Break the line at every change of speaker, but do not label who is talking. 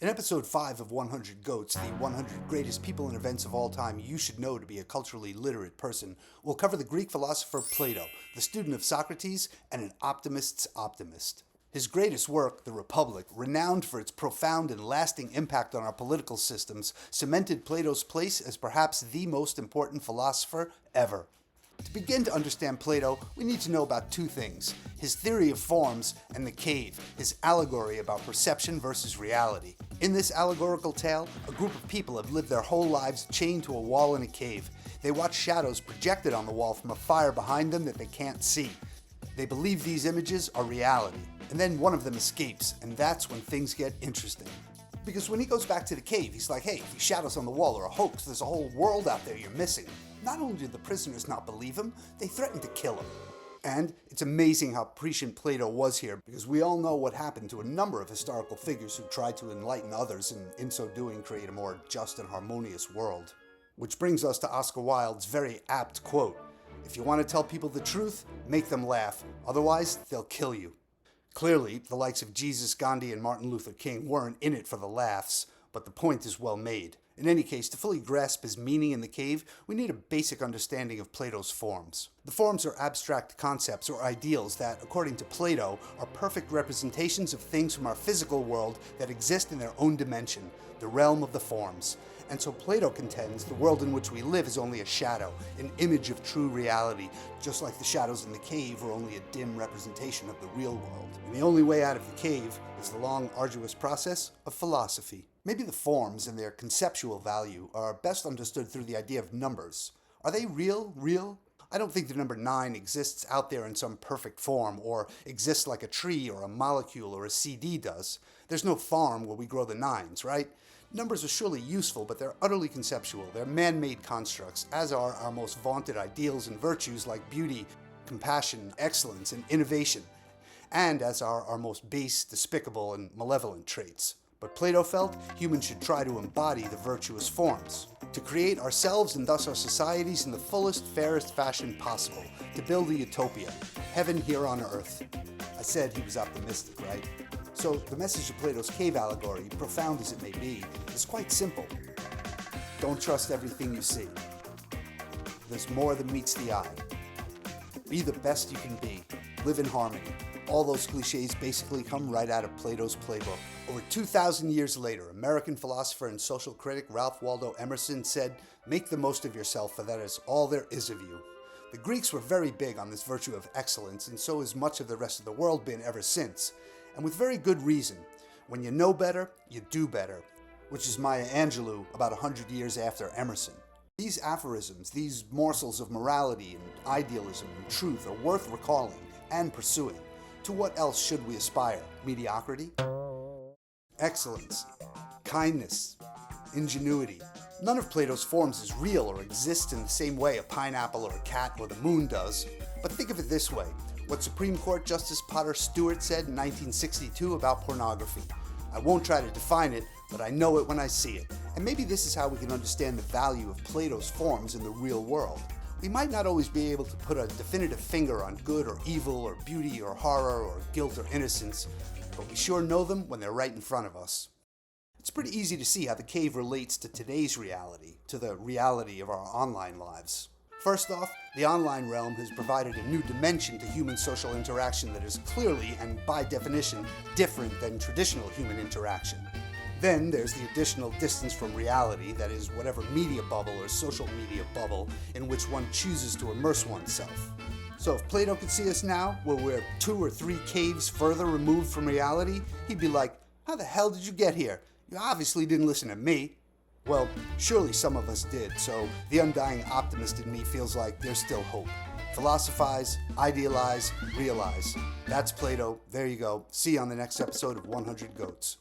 In episode 5 of 100 Goats, the 100 greatest people and events of all time you should know to be a culturally literate person, we'll cover the Greek philosopher Plato, the student of Socrates, and an optimist's optimist. His greatest work, The Republic, renowned for its profound and lasting impact on our political systems, cemented Plato's place as perhaps the most important philosopher ever. To begin to understand Plato, we need to know about two things: his theory of forms and the cave, his allegory about perception versus reality. In this allegorical tale, a group of people have lived their whole lives chained to a wall in a cave. They watch shadows projected on the wall from a fire behind them that they can't see. They believe these images are reality, and then one of them escapes, and that's when things get interesting. Because when he goes back to the cave, he's like, hey, if these shadows on the wall are a hoax, there's a whole world out there you're missing. Not only did the prisoners not believe him, they threatened to kill him. And it's amazing how prescient Plato was here, because we all know what happened to a number of historical figures who tried to enlighten others and in so doing create a more just and harmonious world. Which brings us to Oscar Wilde's very apt quote: "If you want to tell people the truth, make them laugh, otherwise they'll kill you." Clearly, the likes of Jesus, Gandhi, and Martin Luther King weren't in it for the laughs, but the point is well made. In any case, to fully grasp his meaning in the cave, we need a basic understanding of Plato's forms. The forms are abstract concepts or ideals that, according to Plato, are perfect representations of things from our physical world that exist in their own dimension, the realm of the forms. And so Plato contends the world in which we live is only a shadow, an image of true reality, just like the shadows in the cave are only a dim representation of the real world. And the only way out of the cave is the long, arduous process of philosophy. Maybe the forms and their conceptual value are best understood through the idea of numbers. Are they real? I don't think the number 9 exists out there in some perfect form, or exists like a tree or a molecule or a CD does. There's no farm where we grow the 9s, right? Numbers are surely useful, but they're utterly conceptual. They're man-made constructs, as are our most vaunted ideals and virtues like beauty, compassion, excellence, and innovation, and as are our most base, despicable, and malevolent traits. But Plato felt humans should try to embody the virtuous forms, to create ourselves and thus our societies in the fullest, fairest fashion possible, to build a utopia, heaven here on earth. I said he was optimistic, right? So the message of Plato's cave allegory, profound as it may be, is quite simple. Don't trust everything you see. There's more than meets the eye. Be the best you can be. Live in harmony. All those cliches basically come right out of Plato's playbook. Over 2,000 years later, American philosopher and social critic Ralph Waldo Emerson said, "Make the most of yourself, for that is all there is of you." The Greeks were very big on this virtue of excellence, and so has much of the rest of the world been ever since. And with very good reason. When you know better, you do better, which is Maya Angelou about 100 years after Emerson. These aphorisms, these morsels of morality and idealism and truth are worth recalling and pursuing. To what else should we aspire? Mediocrity? Excellence? Kindness? Ingenuity? None of Plato's forms is real or exists in the same way a pineapple or a cat or the moon does. But think of it this way: what Supreme Court Justice Potter Stewart said in 1962 about pornography. I won't try to define it, but I know it when I see it. And maybe this is how we can understand the value of Plato's forms in the real world. We might not always be able to put a definitive finger on good or evil or beauty or horror or guilt or innocence, but we sure know them when they're right in front of us. It's pretty easy to see how the cave relates to today's reality, to the reality of our online lives. First off, the online realm has provided a new dimension to human social interaction that is clearly and by definition different than traditional human interaction. Then there's the additional distance from reality, that is, whatever media bubble or social media bubble in which one chooses to immerse oneself. So if Plato could see us now, where we're 2 or 3 caves further removed from reality, he'd be like, "How the hell did you get here? You obviously didn't listen to me." Well, surely some of us did, so the undying optimist in me feels like there's still hope. Philosophize, idealize, realize. That's Plato. There you go. See you on the next episode of 100 Goats.